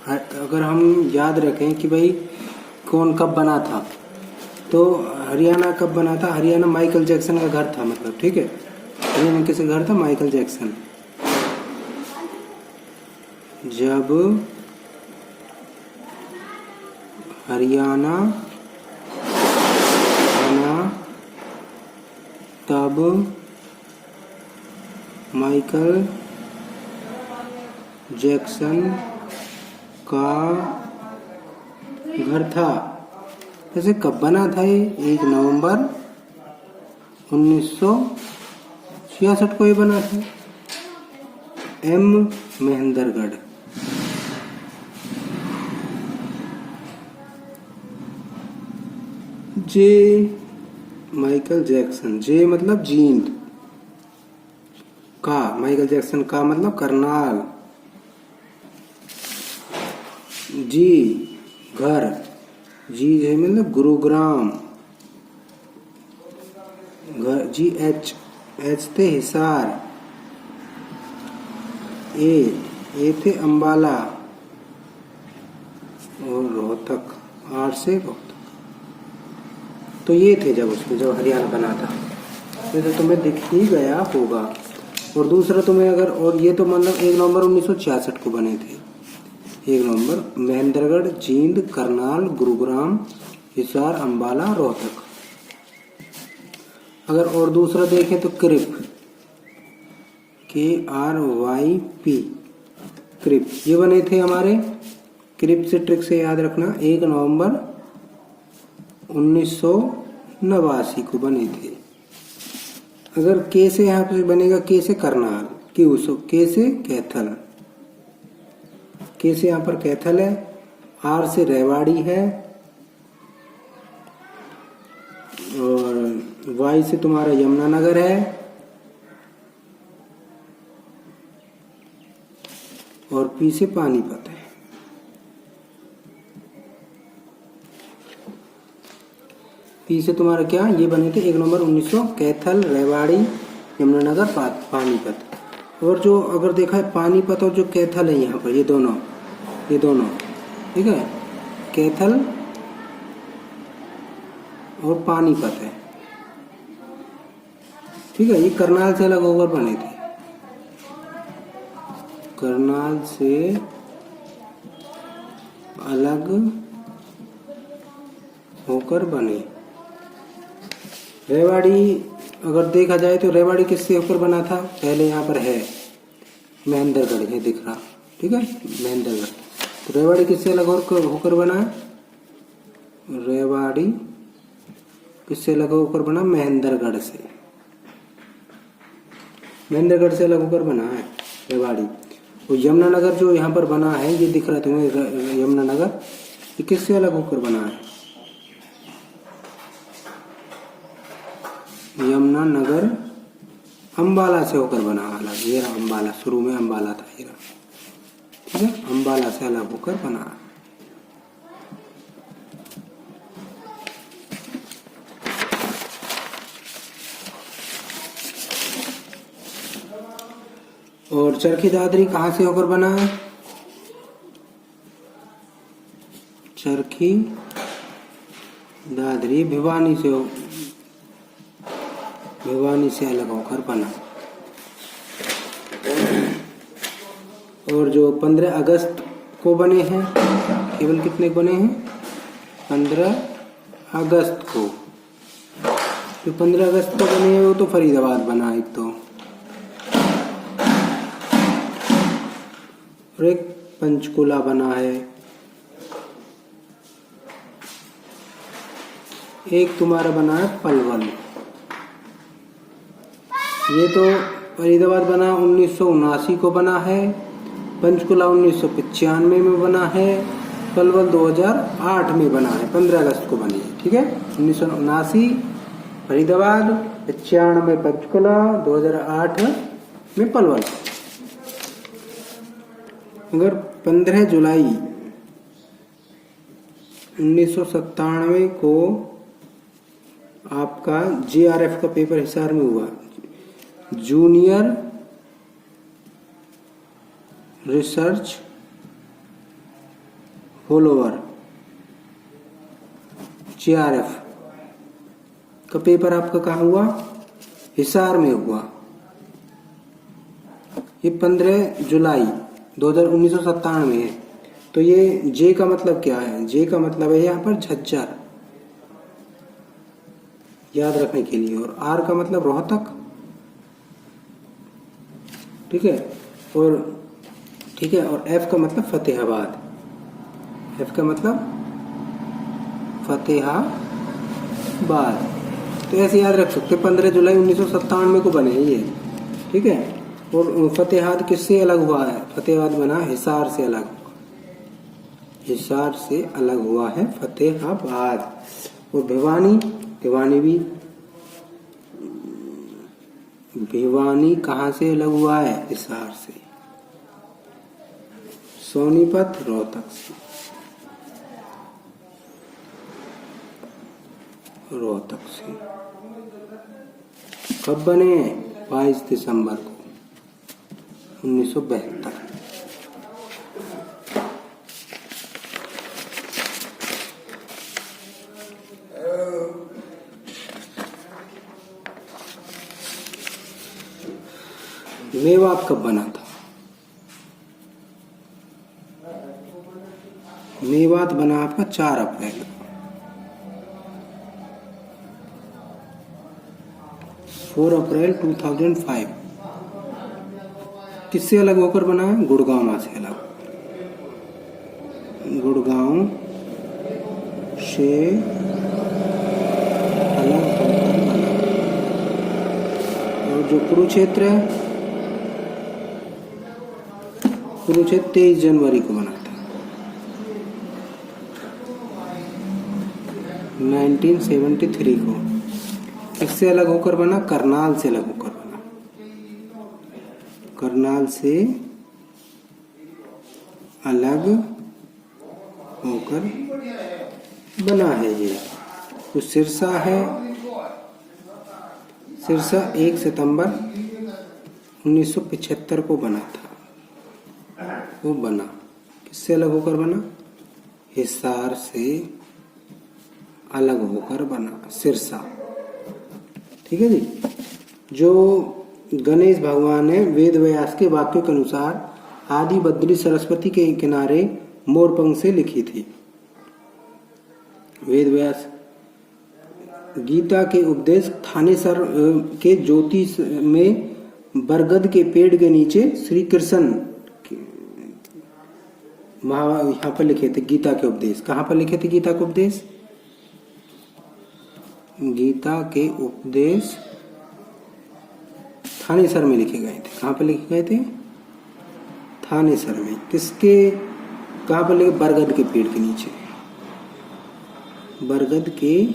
अगर हम याद रखें कि भाई कौन कब बना था, तो हरियाणा कब बना था? हरियाणा माइकल जैक्सन का घर था, मतलब ठीक है। हरियाणा किसका घर था? Michael Jackson. जब हरियाणा बना तब माइकल जैक्सन का घर था। वैसे कब बना था ये? 1 नवंबर 1966 को ये बना था। M Mahendragarh. J Michael Jackson, जे मतलब जींद का, माइकल जैक्सन का मतलब करनाल, जी घर, जी है मतलब गुरुग्राम, घर, जी एच, एच थे हिसार, ए थे अंबाला और रोहतक, आर से रोहतक। तो ये थे जब उसमें, जब हरियाणा बना था। ये तो तुम्हें दिख ही गया होगा। और दूसरा तुम्हें अगर, और ये तो मतलब 1 नवंबर 1966 को बने थे। 1 नवंबर, महेंद्रगढ़, जींद, करनाल, गुरुग्राम, हिसार, अंबाला, रोहतक। अगर और दूसरा देखें तो क्रिप, KRYP, क्रिप, ये बने थे हमारे। क्रिप से ट्रिक से याद रखना, 1 नवंबर 1989 को बने थे। अगर के से यहाँ पे बनेगा, के से करनाल, के से कैथल, के से यहाँ पर कैथल है, आर से रेवाड़ी है, और वाई से तुम्हारा यमुनानगर है, और पी से पानीपत है। पी से तुम्हारा क्या, ये बने थे 1 नवंबर 1900, कैथल, रेवाड़ी, यमुनानगर, पानीपत। और जो अगर देखा है पानीपत और जो कैथल है यहाँ पर, ये दोनों ठीक है, कैथल और पानीपत है, ठीक है। ये करनाल से अलग होकर बने थे, करनाल से अलग होकर बने। रेवाड़ी अगर देखा जाए तो रेवाड़ी किससे होकर बना था? पहले यहाँ पर है महेंद्रगढ़, ये दिख रहा, ठीक है, महेंद्रगढ़। तो रेवाड़ी किससे अलग होकर बना है? रेवाड़ी किससे अलग होकर बना? महेंद्रगढ़ से, महेंद्रगढ़ से अलग होकर बना है रेवाड़ी। और यमुनानगर जो यहाँ पर बना है, ये दिख रहा है तुम्हें यमुनानगर, ये किससे अलग होकर बना है? यमुनानगर अंबाला से होकर बना अलग। ये रहा अंबाला, शुरू में अंबाला था, ये रहा, ठीक है, अंबाला से अलग होकर बना। और चरखी दादरी कहाँ से होकर बना है? चरखी दादरी भिवानी से अलग होकर बना। और जो 15 अगस्त को बने हैं, केवल कितने बने हैं? 15 अगस्त को। जो 15 अगस्त को बने हैं वो तो फरीदाबाद बना एक तो, और एक पंचकुला बना है, एक तुम्हारा बना है पलवल। ये तो फरीदाबाद बना 1979 को बना है, पंचकुला 1995 में बना है, पलवल 2008 में बना है, 15 अगस्त को बनी है, ठीक है। 1979 फरीदाबाद, 95 पंचकुला, 2008 में पलवल। अगर 15 जुलाई 1997 को आपका JRF का पेपर हिसार में हुआ, junior research whole over JRF का पेपर आपका कहाँ हुआ? हिसार में हुआ। ये 15 जुलाई 1997 में है। तो ये जे का मतलब क्या है? जे का मतलब है यहाँ पर झज्जर, याद रखने के लिए। और आर का मतलब रोहतक, ठीक है। और एफ का मतलब फतेहाबाद। एफ का मतलब फतेहाबाद। तो ऐसे याद रख सकते, 15 जुलाई 1997 को बने ये, ठीक है। और फतेहाबाद किससे अलग हुआ है? फतेहाबाद बना हिसार से अलग, हिसार से अलग हुआ है फतेहाबाद। और भिवानी कहाँ से अलग हुआ है? हिसार से। सोनीपत रोहतक से, कब बने? 22 दिसंबर को 1972। मेवात कब बना था? मेवात बना आपका 4 अप्रैल, 4 अप्रैल 2005। किससे अलग होकर बना है? गुड़गांव से अलग, गुड़गांव से अलग होकर बना। और जो कुरुक्षेत्र है, कुरुक्षेत्र 23 जनवरी को बना था, 1973 को। किससे अलग होकर बना? करनाल से अलग होकर बना, करनाल से अलग होकर बना है ये। तो सिरसा है, सिरसा 1 सितंबर 1975 को बना था। वो बना किससे अलग होकर बना? हिसार से अलग होकर बना, सिरसा, ठीक है जी। जो गणेश भगवान ने वेद व्यास के वाक्य के अनुसार आदि बद्री सरस्वती के किनारे मोरपंख से लिखी थी। वेद व्यास गीता के उपदेश थानेसर के ज्योतिष में बरगद के पेड़ के नीचे श्री कृष्ण यहाँ पर लिखे थे गीता के उपदेश। कहाँ पर लिखे थे गीता के उपदेश? गीता के उपदेश थानेसर में लिखे गए थे। कहाँ पर लिखे गए थे? थानेसर में। किसके, कहाँ पर लिखे? बरगद के पेड़ के नीचे, बरगद के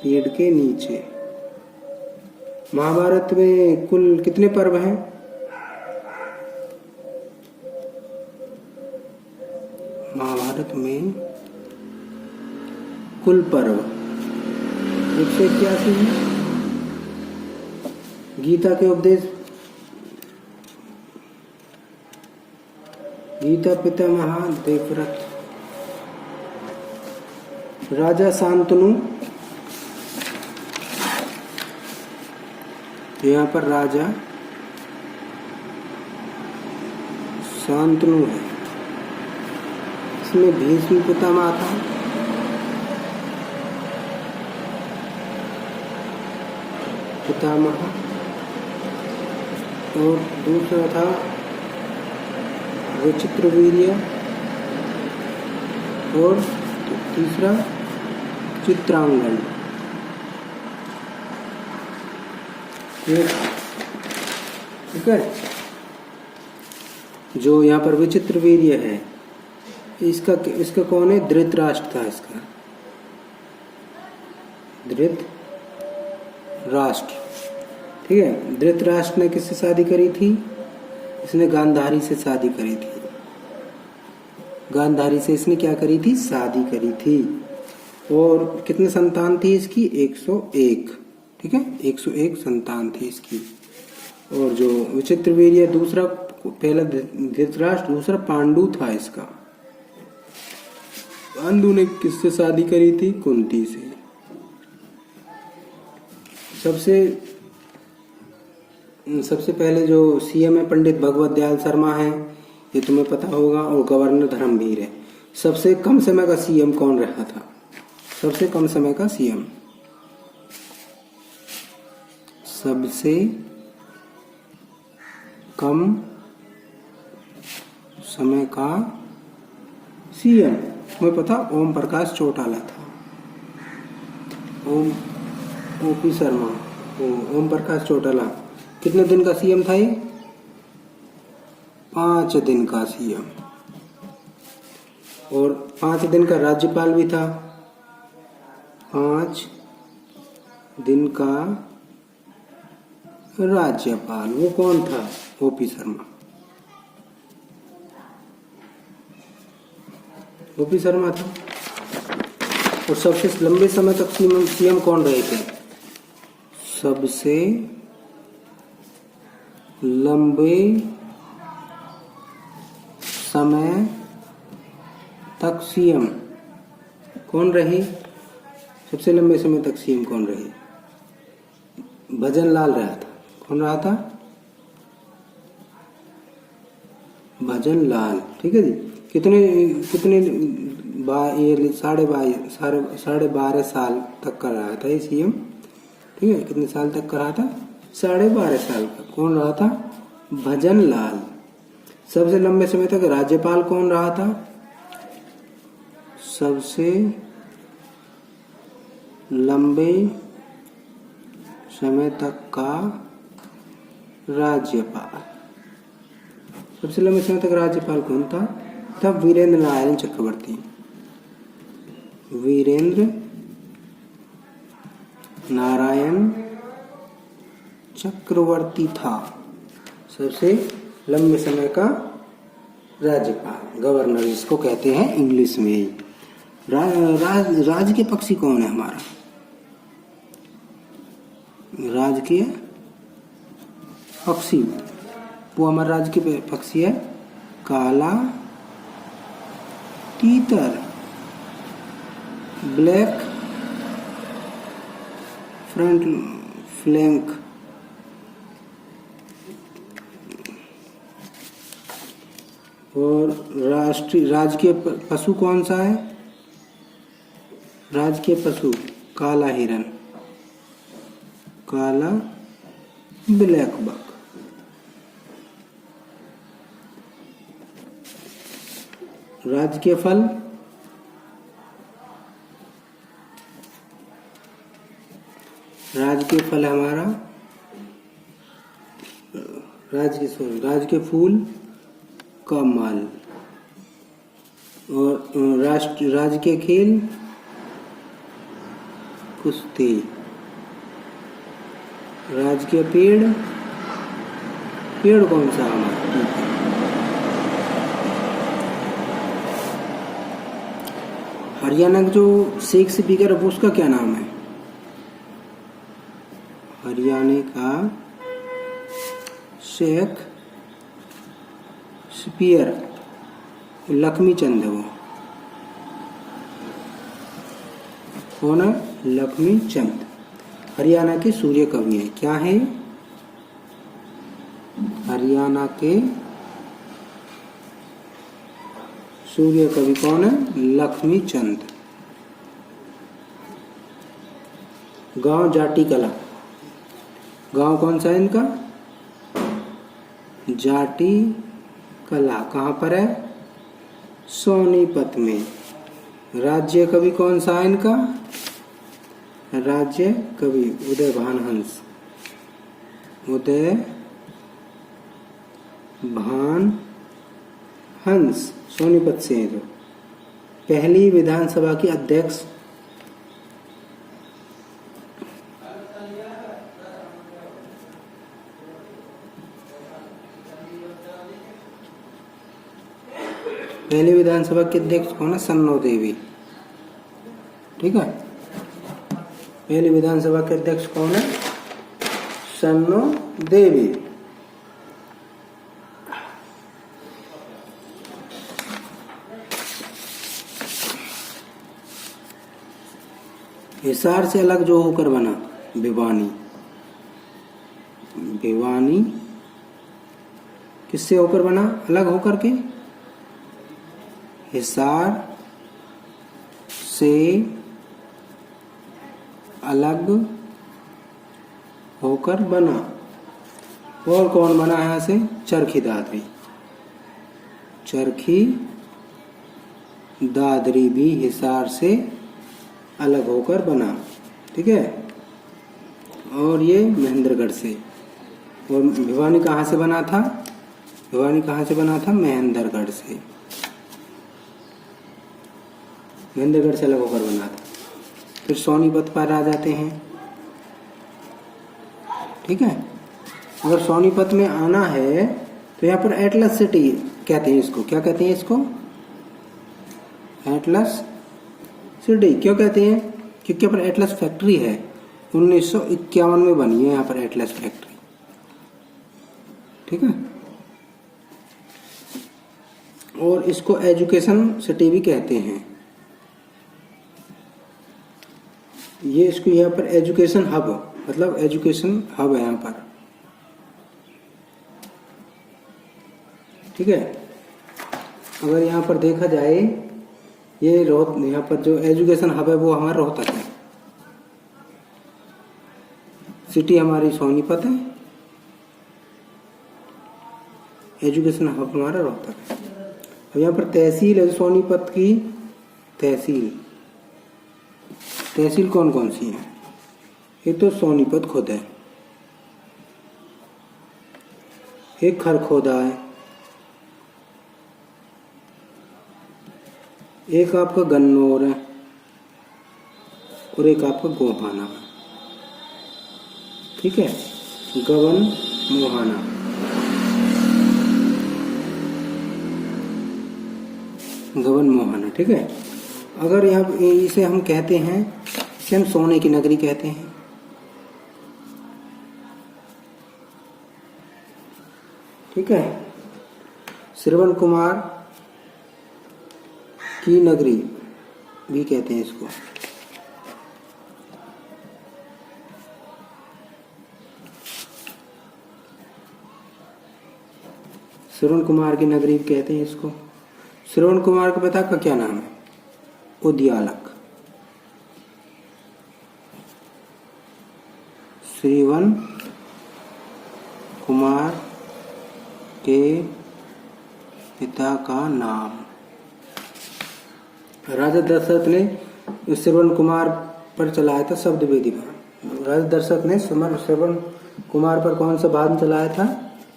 पेड़ के नीचे। महाभारत में कुल कितने पर्व हैं? महाभारत में कुल पर्व 181 है। गीता के उपदेश, गीता पितामह देवव्रत, राजा शांतनु, यहाँ पर राजा शांतनु है। इसमें भीष्म पितामह था, पितामह, और दूसरा था विचित्रवीर्य, और तीसरा चित्रांगन। ठीक है। जो यहाँ पर विचित्रवीर्य है, इसका कौन है? धृतराष्ट्र था इसका, धृतराष्ट्र, ठीक है। धृतराष्ट्र ने किससे शादी करी थी? इसने गांधारी से शादी करी थी। गांधारी से इसने क्या करी थी? शादी करी थी। और कितने संतान थी इसकी? 101, ठीक है, 101 संतान थी इसकी। और जो विचित्रवीर्य दूसरा, पहला धृतराष्ट्र, दूसरा पांडु था इसका, पांडु ने किससे शादी करी थी? कुंती से। सबसे पहले जो सीएम है पंडित भगवत दयाल शर्मा है, ये तुम्हें पता होगा, और गवर्नर धर्मवीर है। सबसे कम समय का सीएम कौन रहा था? सबसे कम समय का सीएम, सबसे कम समय का सीएम मुझे पता, ओम प्रकाश चौटाला था। ओपी शर्मा, ओम प्रकाश चौटाला। कितने दिन का सीएम था ये? 5 दिन का सीएम, और 5 दिन का राज्यपाल भी था। 5 दिन का राज्यपाल, वो कौन था? ओपी शर्मा। ओपी शर्मा था। और सबसे लंबे समय तक सीएम कौन रहे थे? सबसे लंबे समय तक सीएम कौन रहे? सबसे लंबे समय तक सीएम कौन रहे? भजन लाल रहा था। कौन रहा था? भजन लाल। ठीक है जी। कितने ये 12.5 साल तक का रहा था ये सीएम। ठीक है, कितने साल तक का रहा था? 12.5 साल का। कौन रहा था? भजन लाल। सबसे लंबे समय तक राज्यपाल कौन रहा था? सबसे लंबे समय तक का राज्यपाल, सबसे लंबे समय तक राज्यपाल कौन था? तब वीरेंद्र नारायण चक्रवर्ती। वीरेंद्र नारायण चक्रवर्ती था सबसे लंबे समय का राज्यपाल, गवर्नर जिसको कहते हैं इंग्लिश में ही। राजकीय पक्षी कौन है हमारा? राजकीय पक्षी, वो हमारा राजकीय पक्षी है काला तीतर, ब्लैक फ्रंट फ्लैंक। और राजकीय पशु कौन सा है? राजकीय पशु काला हिरन, काला ब्लैक बक। राजकीय फल है हमारा राजकीय फूल कमल। और राजकीय खेल कुश्ती। राजकीय पेड़ कौन सा हमारा? हरियाणा का जो शेख स्पीकर है उसका क्या नाम है? हरियाणा का शेख स्पीकर लक्ष्मी चंद है। वो कौन है? लक्ष्मी चंद। हरियाणा के सूर्य कवि है। क्या है? हरियाणा के सूर्य कवि कौन है? लक्ष्मी चंद। गांव जाटी कला, गांव कौन सा है इनका? जाटी कला। कहाँ पर है? सोनीपत में। राज्य कवि कौन सा है इनका? राज्य कवि उदय भान हंस। उदय भान हंस सोनीपत से हैं। जो पहली विधानसभा की अध्यक्ष पहली विधानसभा के अध्यक्ष कौन है? सन्नो देवी। ठीक है, पहली विधानसभा के अध्यक्ष कौन है? सन्नो देवी। हिसार से अलग जो होकर बना, भिवानी। भिवानी किससे होकर बना, अलग होकर के? हिसार से अलग होकर बना। और कौन बना है यहाँ से? चरखी दादरी। चरखी दादरी भी हिसार से अलग होकर बना, ठीक है। और ये महेंद्रगढ़ से। और भिवानी कहाँ से बना था? भिवानी कहाँ से बना था? महेंद्रगढ़ से। महेंद्रगढ़ से अलग होकर बना था। फिर सोनीपत पर आ जाते हैं, ठीक है। अगर सोनीपत में आना है तो यहाँ पर एटलस सिटी कहते हैं इसको। क्या कहते हैं इसको? Atlas city. क्यों कहते हैं? क्योंकि यहाँ पर एटलस फैक्ट्री है, 1951 में बनी है यहाँ पर एटलस फैक्ट्री, ठीक है। और इसको एजुकेशन सिटी भी कहते हैं। ये इसको यहाँ पर एजुकेशन हब, मतलब एजुकेशन हब है यहाँ पर, ठीक है। अगर यहाँ पर देखा जाए, ये यहाँ पर जो एजुकेशन हब है वो हमारा रोहतक है। सिटी हमारी सोनीपत है, एजुकेशन हब हमारा रोहतक है। और यहाँ पर तहसील है सोनीपत की। तहसील, तहसील कौन कौन सी है? एक तो सोनीपत खुद है, एक खरखोदा है, एक आपका गन्नौर है, और एक आपका गोहाना है, ठीक है। गबन मोहाना, गबन मोहाना, ठीक है। अगर यहाँ इसे हम कहते हैं, इसे हम सोने की नगरी कहते हैं, ठीक है। श्रवण कुमार की नगरी भी कहते हैं इसको। श्रवण कुमार की नगरी भी कहते हैं इसको। श्रवण कुमार के पिता का क्या नाम है? उद्यालक। श्रवण कुमार के पिता का नाम। राजा दशरथ ने श्रवण कुमार पर चलाया था शब्दवेदी बाण। राजा दशरथ ने श्रवण कुमार पर कौन सा बाण चलाया था?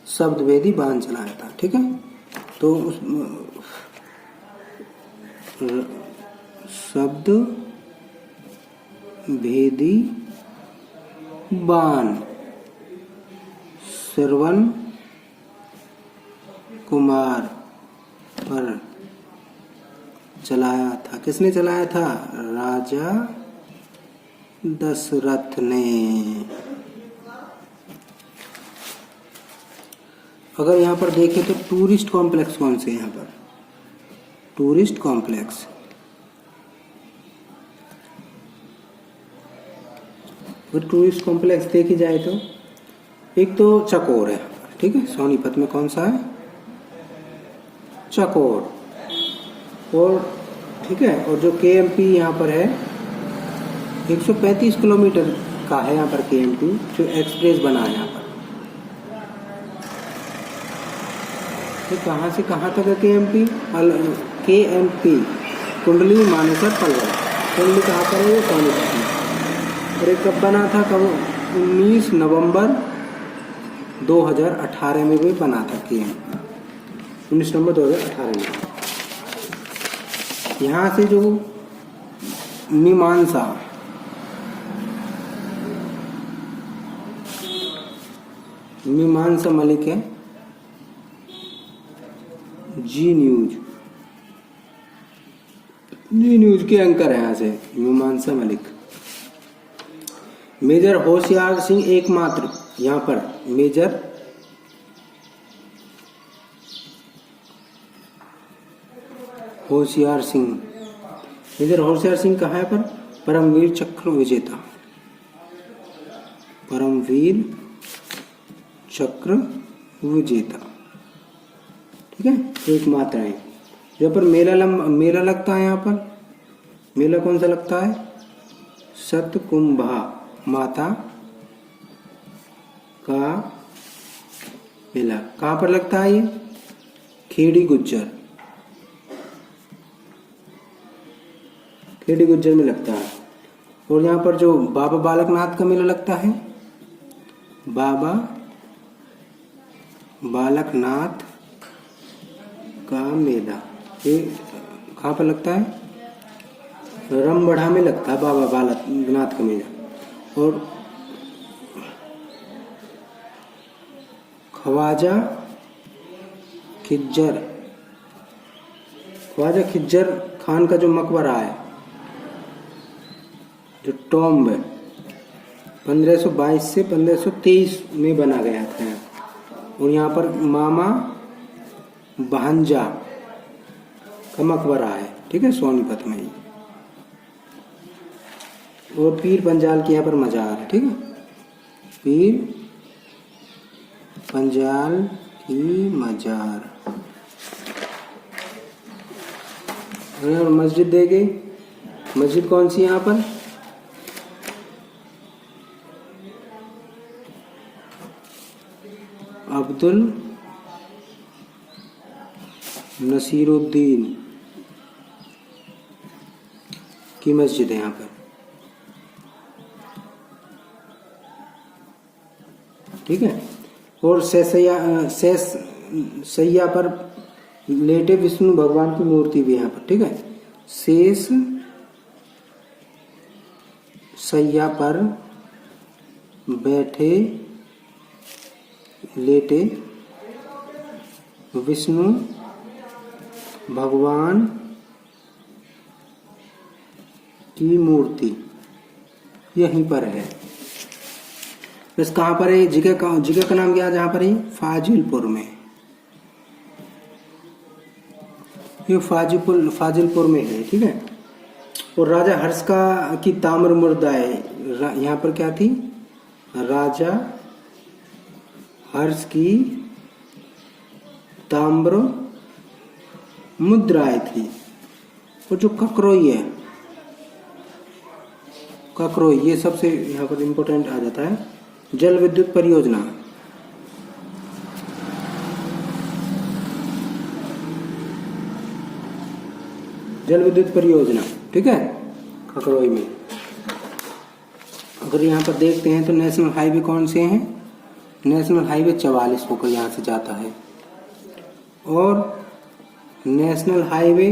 शब्दवेदी बाण चलाया था, ठीक है। तो उस शब्द भेदी बाण श्रवण कुमार पर चलाया था। किसने चलाया था? राजा दशरथ ने। अगर यहाँ पर देखें तो टूरिस्ट कॉम्प्लेक्स कौन से? यहाँ पर टूरिस्ट कॉम्प्लेक्स, अगर टूरिस्ट कॉम्प्लेक्स देखी जाए तो एक तो चकोर है, ठीक है। सोनीपत में कौन सा है? चकोर। और ठीक है, और जो केएमपी यहाँ पर है 135 किलोमीटर का है यहाँ पर केएमपी, जो एक्सप्रेस बना है यहाँ पर। तो कहाँ से कहाँ तक है केएमपी? केएमपी कुंडली मानेसर पलवल। कुंडली कहाँ पर है? सोनीपत में। और एक कब बना था? कब? 19 नवंबर 2018 में भी बना था केएमपी, 19 नवंबर 2018 में। यहाँ से जो मीमांसा मलिक है, जी न्यूज के एंकर है यहाँ से मीमांसा मलिक। मेजर होशियार सिंह एकमात्र यहाँ पर मेजर होशियार सिंह कहाँ है पर? परमवीर चक्र विजेता, परमवीर चक्र विजेता। ठीक है, एक मात्रा है। यहाँ पर मेला लगता है। यहाँ पर मेला कौन सा लगता है? सतकुंभा माता का मेला। कहाँ पर लगता है ये? खेड़ी गुज्जर, खेड़ी गुज्जर में लगता है। और यहाँ पर जो बाबा बालकनाथ का मेला लगता है, बाबा बालकनाथ का मेला, ये कहाँ पर लगता है? रमगढ़ा में लगता है बाबा बालकनाथ का मेला। और ख्वाजा खिज्जर खान का जो मकबरा है, जो टॉम्ब है, 1522 से 1523 में बना गया था। और यहाँ पर मामा भांजा का मकबरा है। ठीक है, सोनीपत में ही। और पीर पंजाल की यहाँ पर मजार है। ठीक है, पीर पंजाल की मजार। और मस्जिद दे गई। मस्जिद कौन सी है यहाँ पर? अब्दुल नसीरुद्दीन की मस्जिद है यहाँ पर। ठीक है, और सैया पर लेटे विष्णु भगवान की मूर्ति भी यहाँ पर। ठीक है, शेष सैया पर बैठे लेटे विष्णु भगवान की मूर्ति यहीं पर है। बस कहाँ पर है? जगह का नाम क्या है जहाँ पर है? फाजिलपुर में। ये फाजिलपुर में है। ठीक है, और राजा हर्ष की ताम्र मुद्रा है। यहाँ पर क्या थी? राजा हर्ष की ताम्र मुद्राएं थी। और जो ककरोई है, ककरोई, ये सबसे यहाँ पर इम्पोर्टेंट आ जाता है। जल विद्युत परियोजना, जल विद्युत परियोजना। ठीक है, खकरोई में। अगर यहाँ पर देखते हैं तो नेशनल हाईवे कौन से हैं? नेशनल हाईवे 44 होकर यहाँ से जाता है। और नेशनल हाईवे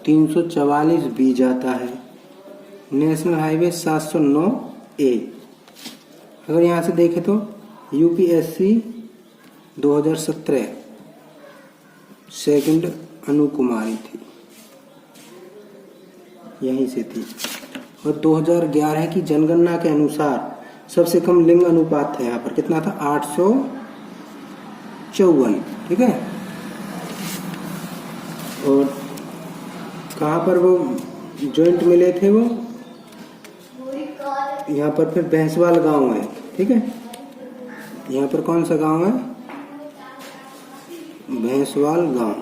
344 भी जाता है। National highway 709A। अगर यहाँ से देखें तो यूपीएससी 2017 सेकंड अनु कुमारी थी, यहीं से थी। और 2011 की जनगणना के अनुसार सबसे कम लिंग अनुपात था यहाँ पर। कितना था? 854। ठीक है, और कहाँ पर वो जॉइंट मिले थे? वो यहाँ पर फिर भैंसवाल गांव है। ठीक है, यहाँ पर कौन सा गांव है? भैंसवाल गांव।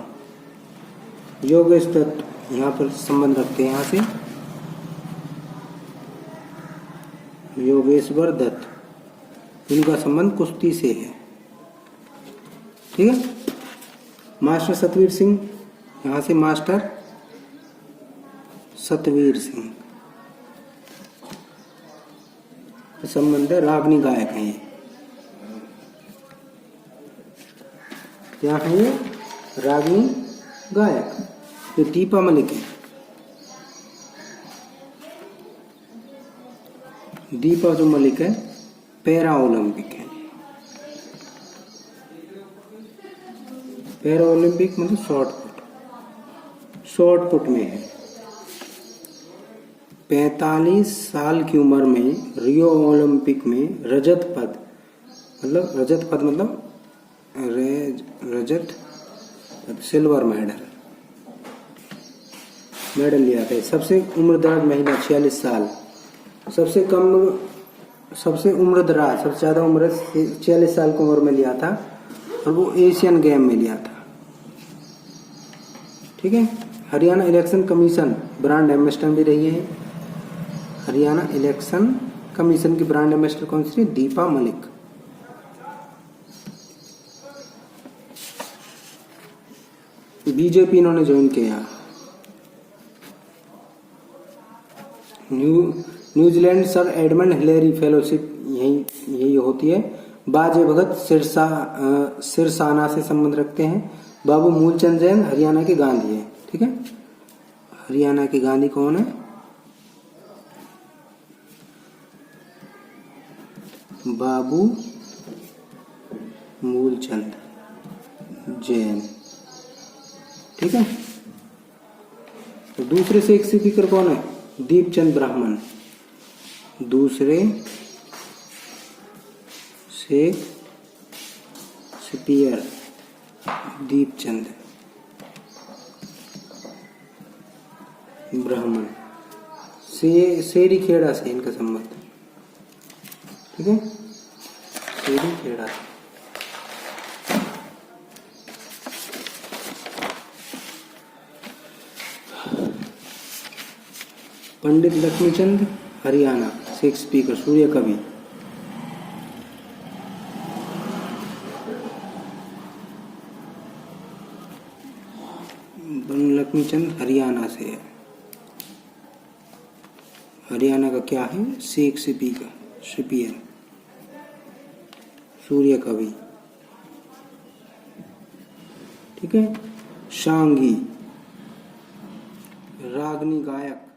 योगेश दत्त यहाँ पर संबंध रखते हैं। यहाँ से योगेश्वर दत्त, इनका संबंध कुश्ती से है। ठीक है, मास्टर सतवीर सिंह, यहाँ से मास्टर सतवीर सिंह संबंध है। रागनी गायक हैं ये। क्या है ये? रागनी गायक। ये दीपा मलिक है। दीपा जो मलिक है पैरा ओलंपिक है। पैरा ओलंपिक मतलब शॉर्ट पुट में है। 45 साल की उम्र में रियो ओलंपिक में रजत पद मतलब सिल्वर मेडल मेडल लिया था। सबसे उम्रदराज महिला 46 साल, सबसे उम्रदराज सबसे ज्यादा उम्र 46 साल की उम्र में लिया था और वो एशियन गेम में लिया था। ठीक है। Haryana election commission brand ambassador भी रही है। हरियाणा इलेक्शन कमीशन की ब्रांड एम्बेसडर कौन सी? दीपा मलिक। बीजेपी इन्होंने ज्वाइन किया। New Zealand sir Edmund Hillary fellowship यही होती है। बाजे भगत सिरसाना से संबंध रखते हैं। बाबू मूलचंद जैन हरियाणा के गांधी है। ठीक है। हरियाणा के गांधी कौन है? बाबू मूलचंद जैन। ठीक है। तो दूसरे से एक स्पीकर कौन है? दीपचंद ब्राह्मण। दूसरे से स्पीकर दीपचंद ब्राह्मण। शेरी खेड़ा से इनका संबंध। ठीक है। शेरी खेड़ा। पंडित लक्ष्मीचंद हरियाणा से एक स्पीकर सूर्य कवि। लक्ष्मीचंद हरियाणा से है। हरियाणा का क्या है? शेख स्पीकर सूर्य कवि। ठीक है। शांगी रागनी गायक